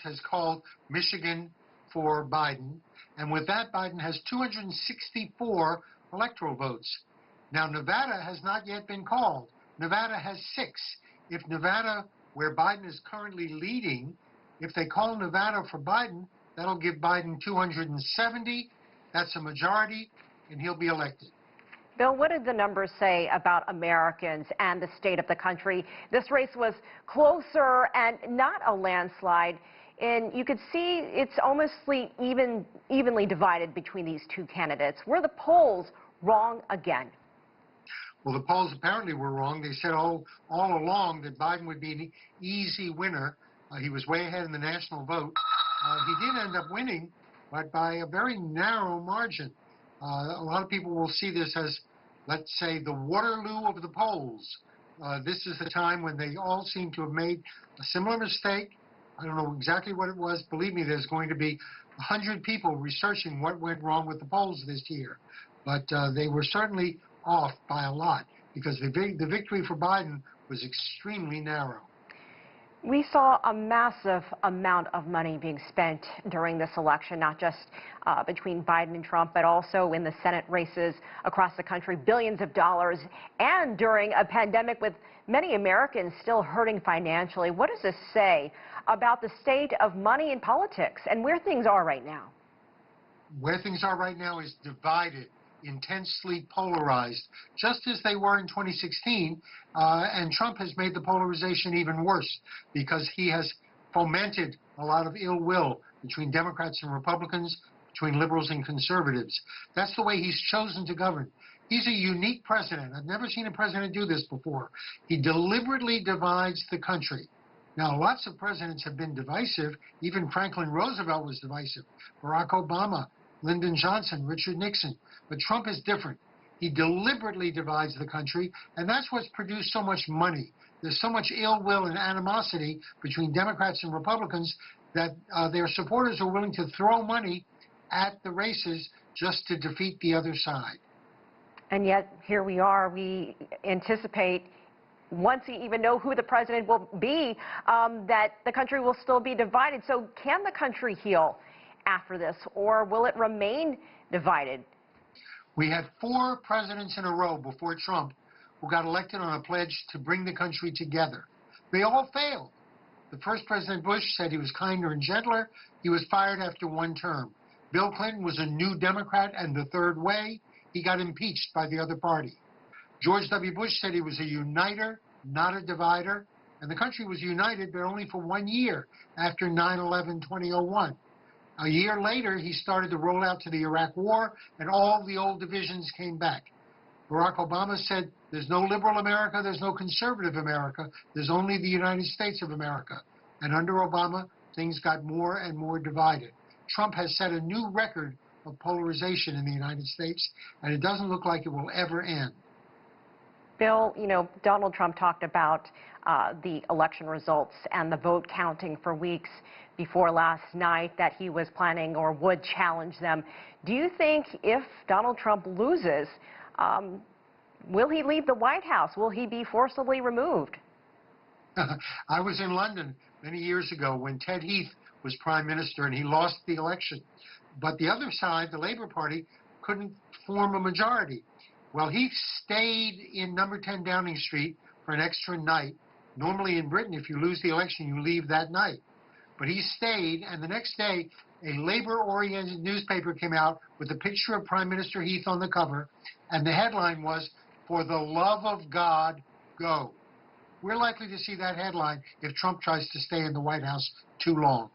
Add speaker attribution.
Speaker 1: has called Michigan for Biden, and with that, Biden has 264 electoral votes. Now, Nevada has not yet been called. Nevada has 6. If Nevada, where Biden is currently leading, if they call Nevada for Biden, that'll give Biden 270. That's a majority, and he'll be elected.
Speaker 2: Bill, what did the numbers say about Americans and the state of the country? This race was closer and not a landslide. And you could see it's almost evenly divided between these two candidates. Were the polls wrong again?
Speaker 1: Well, the polls apparently were wrong. They said all along that Biden would be an easy winner. He was way ahead in the national vote. He did end up winning, but by a very narrow margin. A lot of people will see this as, let's say, the Waterloo of the polls. This is the time when they all seem to have made a similar mistake. I don't know exactly what it was. Believe me, there's going to be 100 people researching what went wrong with the polls this year. But they were certainly off by a lot because the victory for Biden was extremely narrow.
Speaker 2: We saw a massive amount of money being spent during this election, not just between Biden and Trump, but also in the Senate races across the country, billions of dollars, and during a pandemic with many Americans still hurting financially. What does this say about the state of money in politics and where things are right now?
Speaker 1: Where things are right now is divided, intensely polarized, just as they were in 2016, and Trump has made the polarization even worse because he has fomented a lot of ill will between Democrats and Republicans, between liberals and conservatives. That's the way he's chosen to govern. He's a unique president. I've never seen a president do this before. He deliberately divides the country. Now, lots of presidents have been divisive. Even Franklin Roosevelt was divisive. Barack Obama, Lyndon Johnson, Richard Nixon. But Trump is different. He deliberately divides the country, and that's what's produced so much money. There's so much ill will and animosity between Democrats and Republicans that their supporters are willing to throw money at the races just to defeat the other side.
Speaker 2: And yet, here we are. We anticipate, once we even know who the president will be, that the country will still be divided. So can the country heal after this, or will it remain divided?
Speaker 1: We had 4 presidents in a row before Trump who got elected on a pledge to bring the country together. They all failed. The first President Bush said he was kinder and gentler. He was fired after 1 term. Bill Clinton was a new Democrat and the third way. He got impeached by the other party. George W. Bush said he was a uniter, not a divider. And the country was united, but only for 1 year after 9/11/2001. A year later, he started to roll out to the Iraq War, and all the old divisions came back. Barack Obama said, there's no liberal America, there's no conservative America, there's only the United States of America. And under Obama, things got more and more divided. Trump has set a new record of polarization in the United States, and it doesn't look like it will ever end.
Speaker 2: Bill, you know, Donald Trump talked about the election results and the vote counting for weeks before last night, that he was planning or would challenge them. Do you think if Donald Trump loses, will he leave the White House? Will he be forcibly removed?
Speaker 1: I was in London many years ago when Ted Heath was prime minister and he lost the election. But the other side, the Labour Party, couldn't form a majority. Well, he stayed in number 10 Downing Street for an extra night. Normally in Britain, if you lose the election, you leave that night. But he stayed, and the next day, a Labour-oriented newspaper came out with a picture of Prime Minister Heath on the cover, and the headline was, "For the love of God, go." We're likely to see that headline if Trump tries to stay in the White House too long.